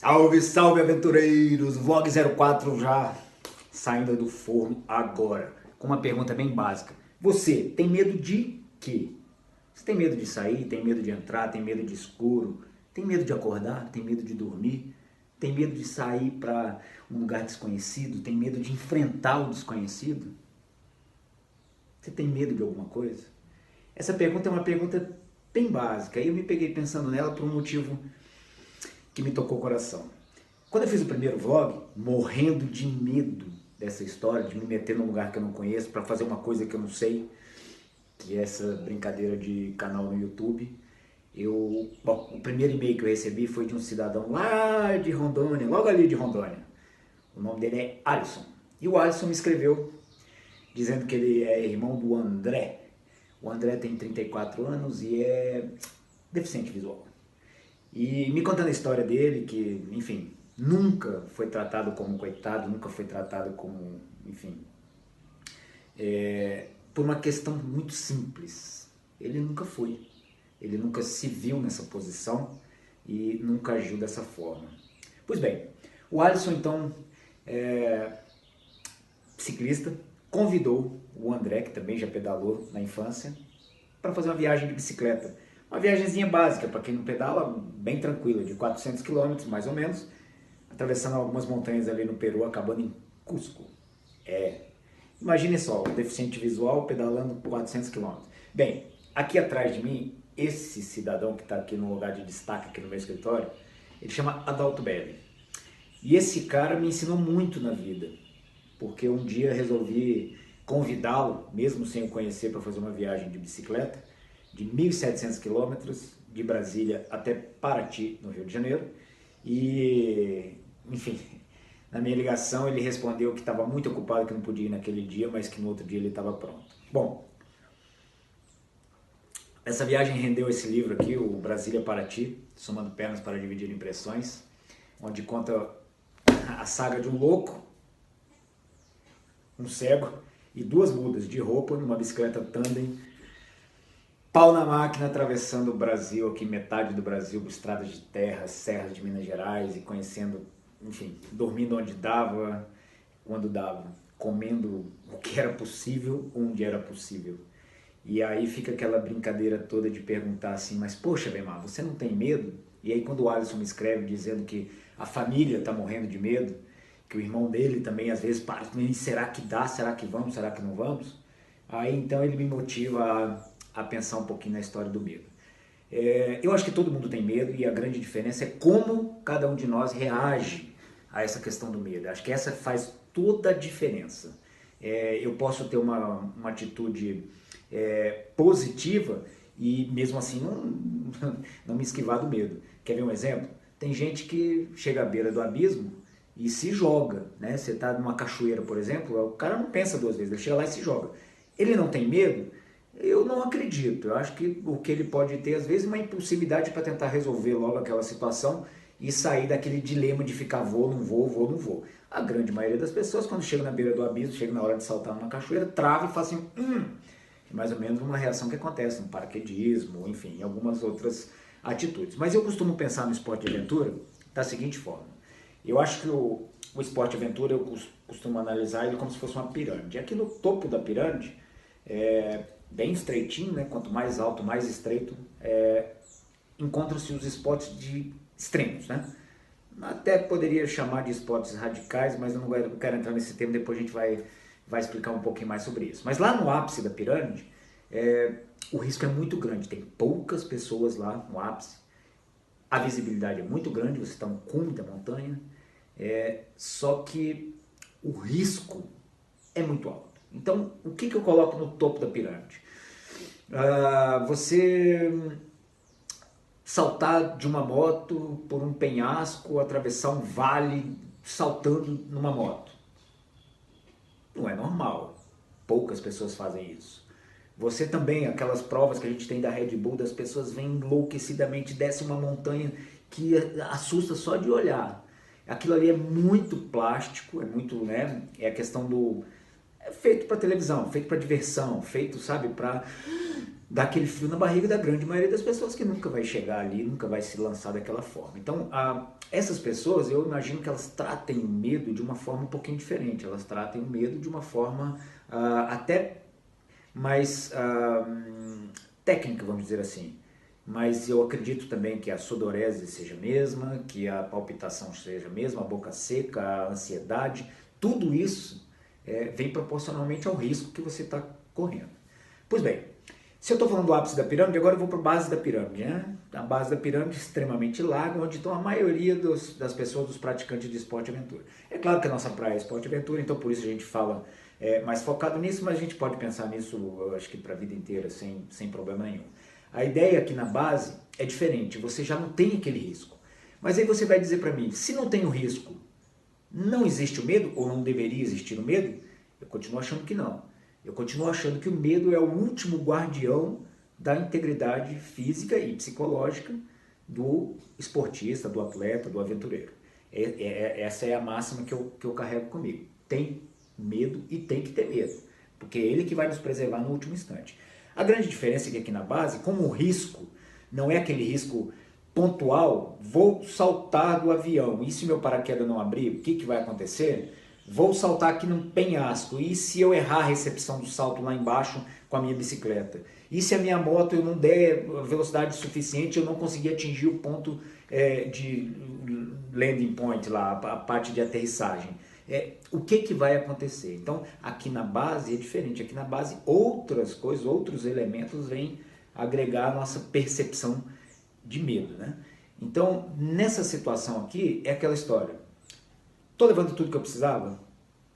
Salve, salve aventureiros! Vlog 04 já saindo do forno agora, com uma pergunta bem básica. Você tem medo de quê? Você tem medo de sair, tem medo de entrar, tem medo de escuro, tem medo de acordar, tem medo de dormir, tem medo de sair para um lugar desconhecido, tem medo de enfrentar o desconhecido? Você tem medo de alguma coisa? Essa pergunta é uma pergunta bem básica e eu me peguei pensando nela por um motivo que me tocou o coração. Quando eu fiz o primeiro vlog, morrendo de medo dessa história, de me meter num lugar que eu não conheço, para fazer uma coisa que eu não sei, que é essa brincadeira de canal no YouTube, bom, o primeiro e-mail que eu recebi foi de um cidadão lá de Rondônia, logo ali de Rondônia. O nome dele é Alisson. E o Alisson me escreveu dizendo que ele é irmão do André. O André tem 34 anos e é deficiente visual. E me contando a história dele, que, enfim, nunca foi tratado como coitado, nunca foi tratado como, enfim, por uma questão muito simples. Ele nunca foi. Ele nunca se viu nessa posição e nunca agiu dessa forma. Pois bem, o Alisson, então, ciclista, convidou o André, que também já pedalou na infância, para fazer uma viagem de bicicleta. Uma viagemzinha básica, para quem não pedala, bem tranquila, de 400 quilômetros mais ou menos, atravessando algumas montanhas ali no Peru, acabando em Cusco. Imagine só, um deficiente visual pedalando 400 quilômetros. Bem, aqui atrás de mim, esse cidadão que está aqui no lugar de destaque aqui no meu escritório, ele chama Adalto Belli. E esse cara me ensinou muito na vida, porque um dia resolvi convidá-lo, mesmo sem o conhecer, para fazer uma viagem de bicicleta, de 1.700 quilômetros, de Brasília até Paraty, no Rio de Janeiro. E, enfim, na minha ligação ele respondeu que estava muito ocupado, que não podia ir naquele dia, mas que no outro dia ele estava pronto. Bom, essa viagem rendeu esse livro aqui, o Brasília Paraty, Somando Pernas para Dividir Impressões, onde conta a saga de um louco, um cego e duas mudas de roupa numa bicicleta tandem, pau na máquina, atravessando o Brasil, aqui metade do Brasil, estradas de terra, serras de Minas Gerais e conhecendo, enfim, dormindo onde dava, quando dava, comendo o que era possível, onde era possível. E aí fica aquela brincadeira toda de perguntar assim, mas poxa, Weimar, você não tem medo? E aí quando o Alisson me escreve dizendo que a família está morrendo de medo, que o irmão dele também às vezes para, será que dá, será que vamos, será que não vamos? Aí então ele me motiva a pensar um pouquinho na história do medo. Eu acho que todo mundo tem medo e a grande diferença é como cada um de nós reage a essa questão do medo. Acho que essa faz toda a diferença. Eu posso ter uma atitude positiva e mesmo assim não me esquivar do medo. Quer ver um exemplo? Tem gente que chega à beira do abismo e se joga, né? Você está numa cachoeira, por exemplo, o cara não pensa duas vezes, ele chega lá e se joga. Ele não tem medo? Eu não acredito. Eu acho que o que ele pode ter, às vezes, é uma impulsividade para tentar resolver logo aquela situação e sair daquele dilema de ficar vou, não vou, vou, não vou. A grande maioria das pessoas, quando chega na beira do abismo, chega na hora de saltar numa cachoeira, trava e fala assim, é mais ou menos uma reação que acontece no paraquedismo, enfim, em algumas outras atitudes. Mas eu costumo pensar no esporte de aventura da seguinte forma. Eu acho que o esporte de aventura, eu costumo analisar ele como se fosse uma pirâmide. Aqui no topo da pirâmide, bem estreitinho, né? Quanto mais alto, mais estreito, encontram-se os esportes de extremos, né? Até poderia chamar de esportes radicais, mas eu não quero entrar nesse tema, depois a gente vai explicar um pouquinho mais sobre isso. Mas lá no ápice da pirâmide, o risco é muito grande, tem poucas pessoas lá no ápice, a visibilidade é muito grande, você está no cume da montanha, só que o risco é muito alto. Então, o que eu coloco no topo da pirâmide? Você saltar de uma moto por um penhasco, atravessar um vale saltando numa moto. Não é normal. Poucas pessoas fazem isso. Você também, aquelas provas que a gente tem da Red Bull, das pessoas vêm enlouquecidamente, descem uma montanha que assusta só de olhar. Aquilo ali é muito plástico, é muito, né? É a questão do... É feito para televisão, feito para diversão, feito, sabe, para dá aquele frio na barriga da grande maioria das pessoas que nunca vai chegar ali, nunca vai se lançar daquela forma. Então, essas pessoas, eu imagino que elas tratem o medo de uma forma um pouquinho diferente. Elas tratem o medo de uma forma até mais técnica, vamos dizer assim. Mas eu acredito também que a sudorese seja a mesma, que a palpitação seja a mesma, a boca seca, a ansiedade, tudo isso vem proporcionalmente ao risco que você está correndo. Pois bem, se eu estou falando do ápice da pirâmide, agora eu vou para a base da pirâmide, né? A base da pirâmide é extremamente larga, onde estão a maioria das pessoas, dos praticantes de esporte e aventura. É claro que a nossa praia é esporte e aventura, então por isso a gente fala mais focado nisso, mas a gente pode pensar nisso, eu acho que para a vida inteira, sem problema nenhum. A ideia aqui na base é diferente, você já não tem aquele risco. Mas aí você vai dizer para mim, se não tem o risco, não existe o medo, ou não deveria existir o medo? Eu continuo achando que não. Eu continuo achando que o medo é o último guardião da integridade física e psicológica do esportista, do atleta, do aventureiro. Essa é a máxima que eu carrego comigo. Tem medo e tem que ter medo, porque é ele que vai nos preservar no último instante. A grande diferença é que aqui na base, como o risco não é aquele risco pontual, vou saltar do avião, e se meu paraquedas não abrir, o que vai acontecer? Vou saltar aqui num penhasco, e se eu errar a recepção do salto lá embaixo com a minha bicicleta? E se a minha moto eu não der velocidade suficiente, eu não conseguir atingir o ponto de landing point lá, a parte de aterrissagem? O que vai acontecer? Então, aqui na base é diferente. Aqui na base, outras coisas, outros elementos vêm agregar a nossa percepção de medo, né? Então, nessa situação aqui, é aquela história. Tô levando tudo que eu precisava?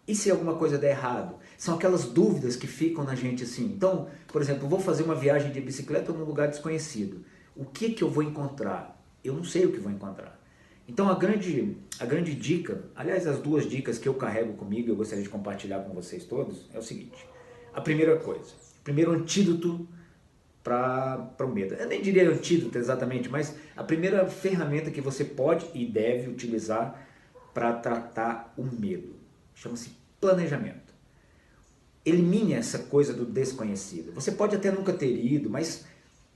E se alguma coisa der errado? São aquelas dúvidas que ficam na gente assim. Então, por exemplo, vou fazer uma viagem de bicicleta num lugar desconhecido. O que eu vou encontrar? Eu não sei o que vou encontrar. Então a grande dica, aliás as duas dicas que eu carrego comigo, eu gostaria de compartilhar com vocês todos, é o seguinte. A primeira coisa, o primeiro antídoto para o medo. Eu nem diria antídoto exatamente, mas a primeira ferramenta que você pode e deve utilizar para tratar o medo. Chama-se planejamento. Elimine essa coisa do desconhecido. Você pode até nunca ter ido, mas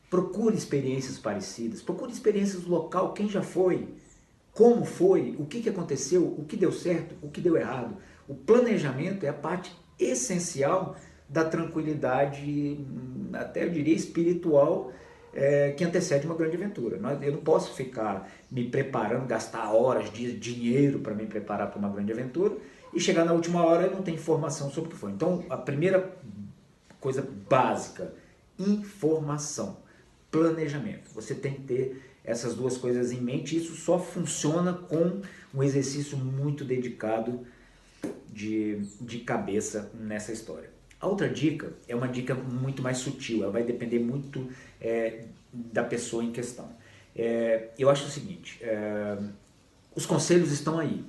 procure experiências parecidas, procure experiências do local, quem já foi, como foi, o que aconteceu, o que deu certo, o que deu errado. O planejamento é a parte essencial da tranquilidade, até eu diria espiritual, que antecede uma grande aventura. Eu não posso ficar me preparando, gastar horas, dias, dinheiro para me preparar para uma grande aventura e chegar na última hora e não ter informação sobre o que foi. Então, a primeira coisa básica, informação, planejamento. Você tem que ter essas duas coisas em mente. Isso só funciona com um exercício muito dedicado de cabeça nessa história. A outra dica é uma dica muito mais sutil, ela vai depender muito da pessoa em questão. Eu acho o seguinte, os conselhos estão aí.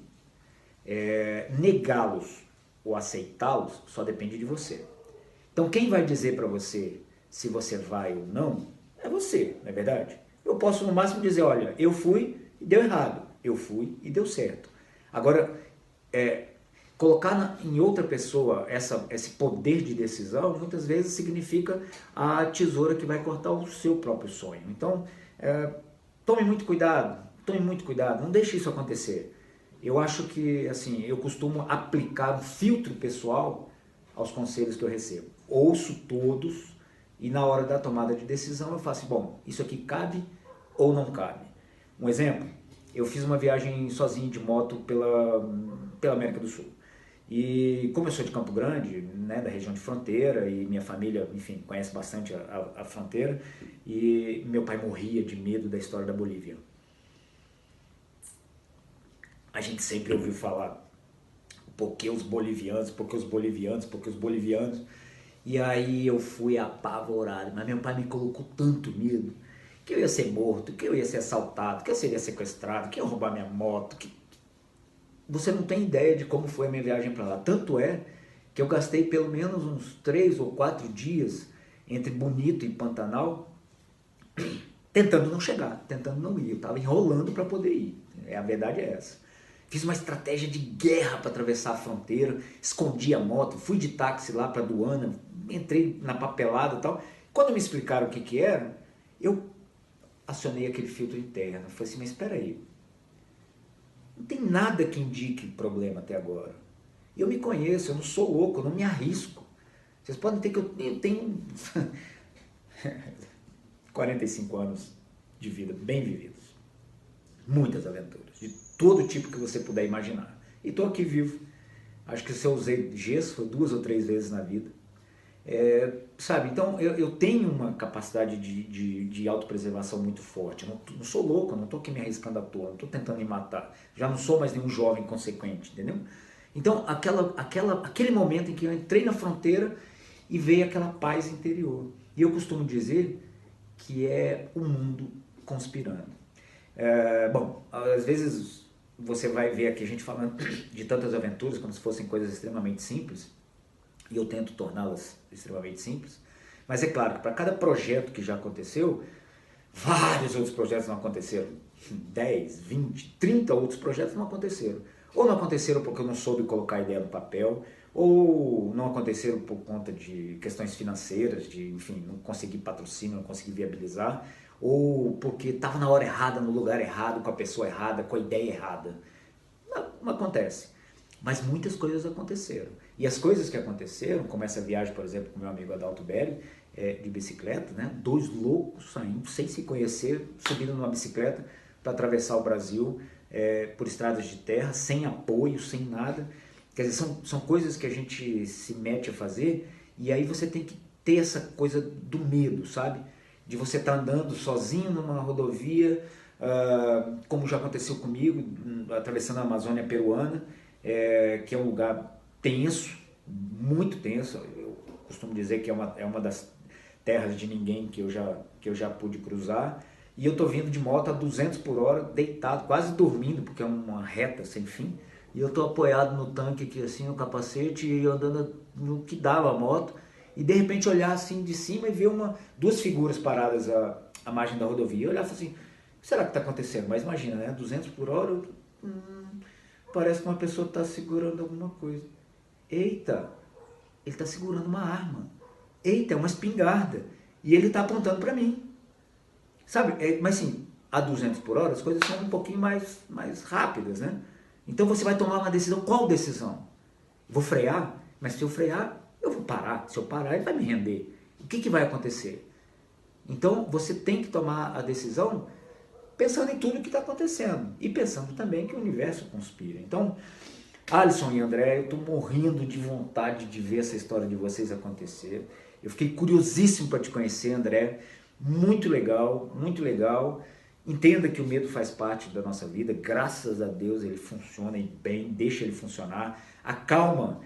Negá-los ou aceitá-los só depende de você. Então quem vai dizer para você se você vai ou não é você, não é verdade? Eu posso no máximo dizer, olha, eu fui e deu errado, eu fui e deu certo. Agora, colocar em outra pessoa esse poder de decisão, muitas vezes significa a tesoura que vai cortar o seu próprio sonho. Então, tome muito cuidado, não deixe isso acontecer. Eu acho que, assim, eu costumo aplicar um filtro pessoal aos conselhos que eu recebo. Ouço todos e na hora da tomada de decisão eu faço, bom, isso aqui cabe ou não cabe? Um exemplo, eu fiz uma viagem sozinho de moto pela América do Sul. E como eu sou de Campo Grande, né, da região de fronteira, e minha família, enfim, conhece bastante a fronteira, e meu pai morria de medo da história da Bolívia. A gente sempre ouviu falar, porque os bolivianos, e aí eu fui apavorado, mas meu pai me colocou tanto medo, que eu ia ser morto, que eu ia ser assaltado, que eu seria sequestrado, que eu ia roubar minha moto, que... Você não tem ideia de como foi a minha viagem para lá. Tanto é que eu gastei pelo menos uns 3 ou 4 dias entre Bonito e Pantanal tentando não chegar, tentando não ir. Eu estava enrolando para poder ir. A verdade é essa. Fiz uma estratégia de guerra para atravessar a fronteira, escondi a moto, fui de táxi lá para a aduana, entrei na papelada e tal. Quando me explicaram o que que era, eu acionei aquele filtro interno. Eu falei assim, mas espera aí, não tem nada que indique problema até agora. Eu me conheço, eu não sou louco, eu não me arrisco. Vocês podem ter que eu tenho 45 anos de vida bem vividos. Muitas aventuras, de todo tipo que você puder imaginar. E estou aqui vivo. Acho que se eu usei gesso foi 2 ou 3 vezes na vida. Sabe, então eu tenho uma capacidade de autopreservação muito forte. Eu não sou louco, eu não estou aqui me arriscando à toa, não estou tentando me matar. Já não sou mais nenhum jovem consequente, entendeu? Então, aquele momento em que eu entrei na fronteira e veio aquela paz interior. E eu costumo dizer que é o mundo conspirando. Bom, às vezes você vai ver aqui a gente falando de tantas aventuras como se fossem coisas extremamente simples, e eu tento torná-las extremamente simples, mas é claro que para cada projeto que já aconteceu, vários outros projetos não aconteceram, 10, 20, 30 outros projetos não aconteceram. Ou não aconteceram porque eu não soube colocar a ideia no papel, ou não aconteceram por conta de questões financeiras, de, enfim, não consegui patrocínio, não consegui viabilizar, ou porque estava na hora errada, no lugar errado, com a pessoa errada, com a ideia errada. Não acontece. Mas muitas coisas aconteceram. E as coisas que aconteceram, como essa viagem, por exemplo, com meu amigo Adalto Belli, de bicicleta, né? 2 loucos saindo, sem se conhecer, subindo numa bicicleta para atravessar o Brasil por estradas de terra, sem apoio, sem nada. Quer dizer, são coisas que a gente se mete a fazer e aí você tem que ter essa coisa do medo, sabe? De você estar andando sozinho numa rodovia, como já aconteceu comigo, atravessando a Amazônia peruana, que é um lugar tenso, muito tenso. Eu costumo dizer que é uma das terras de ninguém que eu já pude cruzar. E eu estou vindo de moto a 200 por hora, deitado, quase dormindo, porque é uma reta sem fim. E eu estou apoiado no tanque aqui, assim, no capacete, e andando no que dava a moto. E de repente olhar assim de cima e ver duas figuras paradas à margem da rodovia. Eu olhar e falar assim, o que será que está acontecendo? Mas imagina, né? 200 por hora, parece que uma pessoa está segurando alguma coisa. Eita, ele está segurando uma arma. Eita, é uma espingarda. E ele está apontando para mim. Sabe? Mas assim, a 200 por hora as coisas são um pouquinho mais rápidas, né? Então você vai tomar uma decisão. Qual decisão? Vou frear? Mas se eu frear, eu vou parar. Se eu parar, ele vai me render. O que vai acontecer? Então você tem que tomar a decisão pensando em tudo que está acontecendo. E pensando também que o universo conspira. Então, Alisson e André, eu estou morrendo de vontade de ver essa história de vocês acontecer. Eu fiquei curiosíssimo para te conhecer, André. Muito legal, muito legal. Entenda que o medo faz parte da nossa vida. Graças a Deus ele funciona bem, deixa ele funcionar. Acalma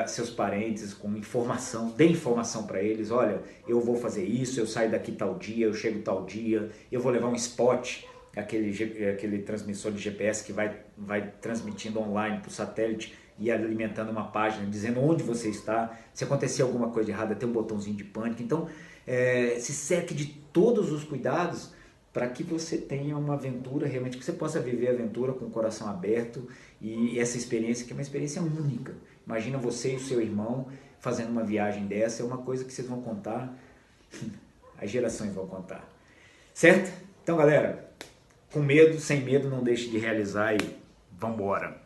seus parentes com informação, dê informação para eles. Olha, eu vou fazer isso, eu saio daqui tal dia, eu chego tal dia, eu vou levar um spot, aquele transmissor de GPS que vai transmitindo online para o satélite e alimentando uma página dizendo onde você está. Se acontecer alguma coisa errada, tem um botãozinho de pânico. Então, se cerque de todos os cuidados para que você tenha uma aventura, realmente que você possa viver a aventura com o coração aberto e essa experiência que é uma experiência única. Imagina você e o seu irmão fazendo uma viagem dessa, é uma coisa que vocês vão contar, as gerações vão contar. Certo? Então, galera, com medo, sem medo, não deixe de realizar e vambora!